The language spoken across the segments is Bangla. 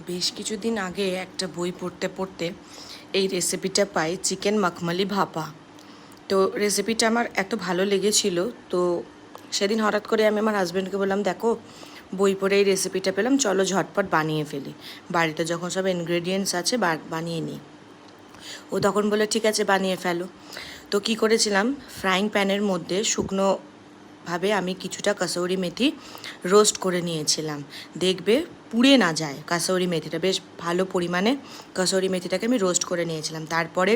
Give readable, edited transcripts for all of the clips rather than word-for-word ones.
বেশ কিছুদিন আগে একটা বই পড়তে পড়তে এই রেসিপিটা পাই, চিকেন মখমলি ভাপা। তো রেসিপিটা আমার এত ভালো লেগেছিল, তো সেদিন হঠাৎ করে আমি আমার হাজব্যান্ডকে বললাম, দেখো বই পড়ে এই রেসিপিটা পেলাম, চলো ঝটপট বানিয়ে ফেলি। বাড়িতে যখন সব ইনগ্রেডিয়েন্টস আছে বানিয়ে নিই। ও তখন বলে ঠিক আছে বানিয়ে ফেলো। তো কী করেছিলাম, ফ্রাইং প্যানের মধ্যে শুকনোভাবে আমি কিছুটা কাসৌরি মেথি রোস্ট করে নিয়েছিলাম। দেখবে পুড়ে না যায় কাসৌরি মেথিটা, বেশ ভালো পরিমাণে কাসৌরি মেথিটাকে আমি রোস্ট করে নিয়েছিলাম। তারপরে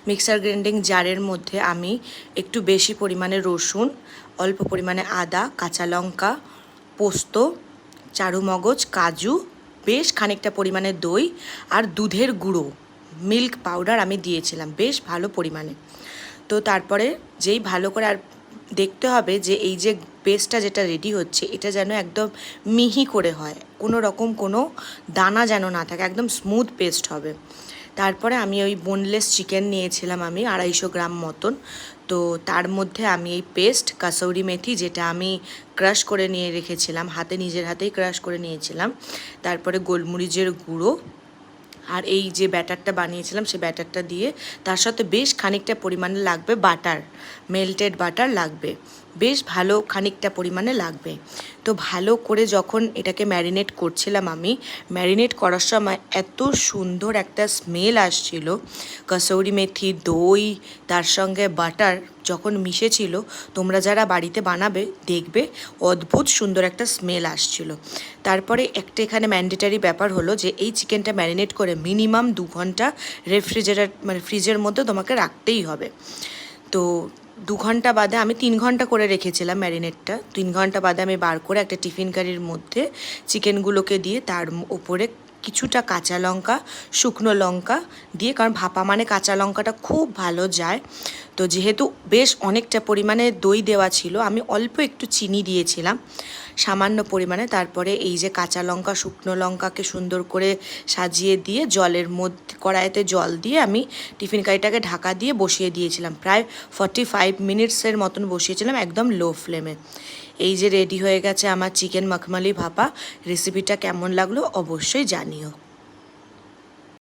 মিক্সার গ্রাইন্ডিং জারের মধ্যে আমি একটু বেশি পরিমাণে রসুন, অল্প পরিমাণে আদা, কাঁচা লঙ্কা, পোস্ত, চারুমগজ, কাজু, বেশ খানিকটা পরিমাণে দই আর দুধের গুঁড়ো, মিল্ক পাউডার আমি দিয়েছিলাম বেশ ভালো পরিমাণে। তো তারপরে যেই ভালো করে আর দেখতে হবে যে এই যে পেস্টটা যেটা রেডি হচ্ছে এটা যেন একদম মিহি করে হয়, কোনো রকম কোনো দানা যেন না থাকে, একদম স্মুথ পেস্ট হবে। তারপরে আমি ওই বোনলেস চিকেন নিয়েছিলাম আমি 250 গ্রাম মতন। তো তার মধ্যে আমি এই পেস্ট কাসৌরি মেথি, যেটা আমি ক্রাশ করে নিয়ে রেখেছিলাম, নিজের হাতেই ক্রাশ করে নিয়েছিলাম, তারপরে গোলমরিচের গুঁড়ো আর এই যে ব্যাটারটা বানিয়েছিলাম সেই ব্যাটারটা দিয়ে, তার সাথে বেশ খানিকটা পরিমাণে লাগবে বাটার, মেল্টেড বাটার লাগবে, বেশ ভালো খানিকটা পরিমাণে লাগবে। তো ভালো করে যখন এটাকে ম্যারিনেট করছিলাম, আমি ম্যারিনেট করার সময় এত সুন্দর একটা স্মেল আসছিল, কসৌরি মেথি, দই, তার সঙ্গে বাটার যখন মিশেছিল, তোমরা যারা বাড়িতে বানাবে দেখবে অদ্ভুত সুন্দর একটা স্মেল আসছিল। তারপরে একটা এখানে ম্যান্ডেটারি ব্যাপার হলো যে এই চিকেনটা ম্যারিনেট করে মিনিমাম 2 ঘন্টা ফ্রিজের মধ্যে তোমাকে রাখতেই হবে। তো 2 ঘন্টা বাদে, আমি 3 ঘন্টা করে রেখেছিলাম ম্যারিনেটটা, 3 ঘন্টা বাদে আমি বার করে একটা টিফিন কারির মধ্যে চিকেনগুলোকে দিয়ে তার উপরে কিছুটা কাঁচা লঙ্কা, শুকনো লঙ্কা দিয়ে, কারণ ভাপা মানে কাঁচা লঙ্কাটা খুব ভালো যায়। তো যেহেতু বেশ অনেকটা পরিমাণে দই দেওয়া ছিল, আমি অল্প একটু চিনি দিয়েছিলাম সামান্য পরিমাণে। তারপরে এই যে কাঁচা লঙ্কা, শুকনো লঙ্কাকে সুন্দর করে সাজিয়ে দিয়ে জলের মধ্যে কড়াইতে জল দিয়ে আমি টিফিন কারিটাকে ঢাকা দিয়ে বসিয়ে দিয়েছিলাম, প্রায় 45 মিনিটসের মতন বসিয়েছিলাম একদম লো ফ্লেমে। এই যে রেডি হয়ে গেছে আমার চিকেন মখমলি ভাপা। রেসিপিটা কেমন লাগলো অবশ্যই জানিও।